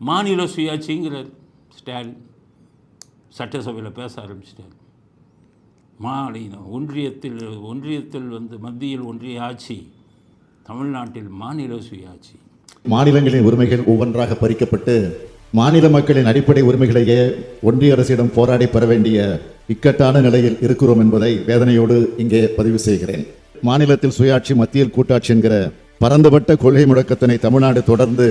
மாநில சுயாட்சிங்கிறார் ஸ்டாலின். சட்டசபையில் பேச ஆரம்பிச்சிட்டார். ஒன்றியத்தில் மத்தியில் ஒன்றிய ஆட்சி, தமிழ்நாட்டில் மாநில சுயாட்சி. மாநிலங்களின் உரிமைகள் ஒவ்வொன்றாக பறிக்கப்பட்டு மாநில மக்களின் அடிப்படை உரிமைகளையே ஒன்றிய அரசிடம் போராடி பெற வேண்டிய இக்கட்டான நிலையில் இருக்கிறோம் என்பதை வேதனையோடு இங்கே பதிவு செய்கிறேன். மாநிலத்தில் சுயாட்சி, மத்தியில் கூட்டாட்சி என்கிற பரந்துபட்ட கொள்கை முழக்கத்தினை தமிழ்நாடு தொடர்ந்து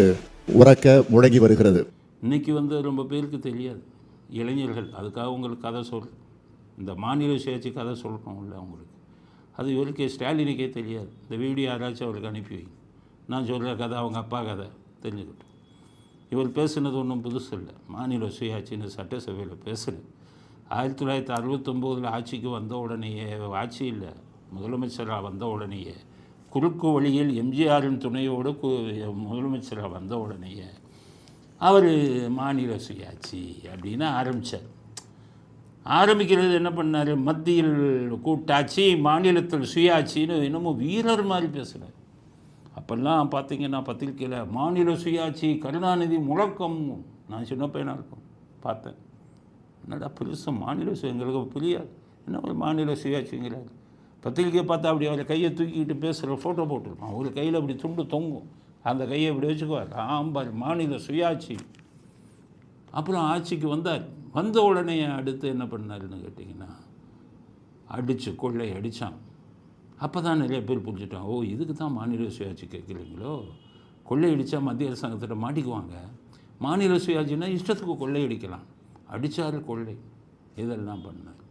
உறக்க முழங்கி வருகிறது. இன்னைக்கு ரொம்ப பேருக்கு தெரியாது, இளைஞர்கள். அதுக்காக உங்களுக்கு கதை இந்த மாநில சுயாட்சி கதை சொல்லணும்ல அவங்களுக்கு. அது இவருக்கு ஸ்டாலினுக்கே தெரியாது. இந்த வீடியோ யாராச்சும் அவருக்கு அனுப்பி வை. நான் சொல்கிற கதை அவங்க அப்பா கதை தெரிஞ்சுக்கிட்டோம். இவர் பேசுனது ஒன்றும் புதுசு இல்லை. மாநில சுயாட்சின்னு சட்டசபையில் பேசுகிறேன். 1969 ஆட்சிக்கு வந்த உடனேயே, ஆட்சி இல்லை முதலமைச்சராக வந்த உடனேயே, குறுக்கு வழியில் எம்ஜிஆரின் துணையோடு முதலமைச்சராக வந்த உடனேயே அவர் மாநில சுயாட்சி அப்படின்னு ஆரம்பித்தார். ஆரம்பிக்கிறது என்ன பண்ணார், மத்தியில் கூட்டாட்சி மாநிலத்தில் சுயாட்சின்னு இன்னமும் வீரர் மாதிரி பேசுகிறார். அப்போல்லாம் பார்த்தீங்கன்னா பத்திரிக்கையில் மாநில சுயாட்சி கருணாநிதி முழக்கம். நான் சின்ன பையனாக இருக்கும் பார்த்தேன். என்னடா பெருசாக மாநில எங்களுக்கு புரியாது, என்ன ஒரு மாநில சுயாட்சிங்கிறார். பத்திரிக்கையை பார்த்தா அப்படி அவரை கையை தூக்கிக்கிட்டு பேசுகிற ஃபோட்டோ போட்டிருப்பான். ஒரு கையில் அப்படி துண்டு தொங்கும், அந்த கையை இப்படி வச்சுக்குவார். ஆம்பார் மாநில சுயாட்சி. அப்புறம் ஆட்சிக்கு வந்த உடனே அடுத்து என்ன பண்ணாருன்னு கேட்டிங்கன்னா, கொள்ளை அடித்தான். அப்போ தான் நிறைய பேர் புரிஞ்சுட்டான், ஓ இதுக்கு தான் மாநில சுயாட்சி கேட்குறீங்களோ, கொள்ளை அடித்தா மத்திய அரசாங்கத்தில் மாட்டிக்குவாங்க, மாநில சுயாட்சின்னா இஷ்டத்துக்கு கொள்ளை அடிக்கலாம். அடித்தார் கொள்ளை, இதெல்லாம் பண்ணார்.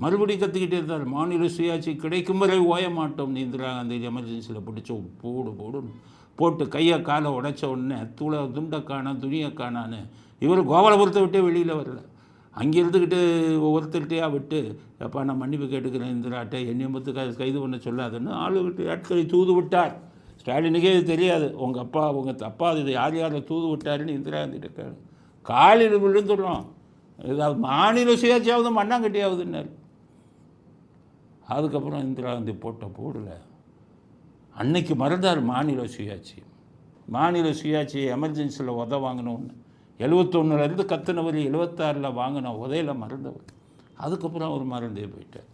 மறுபடியும் கற்றுக்கிட்டே இருந்தார், மாநில சுயாட்சி கிடைக்கும் வரை ஓய மாட்டோம். இந்திரா காந்தி எமர்ஜென்சியில் பிடிச்ச போட்டு கையை காலை உடைச்ச உடனே துண்டை காணான் துணியை காணான்னு இவர் கோபாலபுரத்தை விட்டே வெளியில் வரல. அங்கே இருந்துக்கிட்டு ஒவ்வொருத்தர்கிட்டையாக விட்டு, எப்பா நான் மன்னிப்பு கேட்டுக்கிறேன் இந்திராட்டை, என்னை மட்டும் கைது பண்ண சொல்லாதுன்னு ஆட்களை தூது விட்டார். ஸ்டாலினுக்கே இது தெரியாது, உங்கள் அப்பா இது யாரை தூது விட்டாருன்னு இந்திரா காந்திகிட்ட காலில் விழுந்துடுறோம். ஏதாவது மாநில சுயாட்சியாவது மண்ணாங்கட்டியாவதுன்னாரு. அதுக்கப்புறம் இந்திரா காந்தி போடல. அன்னைக்கு மறந்தார் மாநில சுயாட்சியை எமர்ஜென்சியில் வாங்கணும்னு. 71 கத்துனவர் 76 வாங்கின உதையில் மறந்தவர். அதுக்கப்புறம் அவர் மறந்தே போயிட்டார்.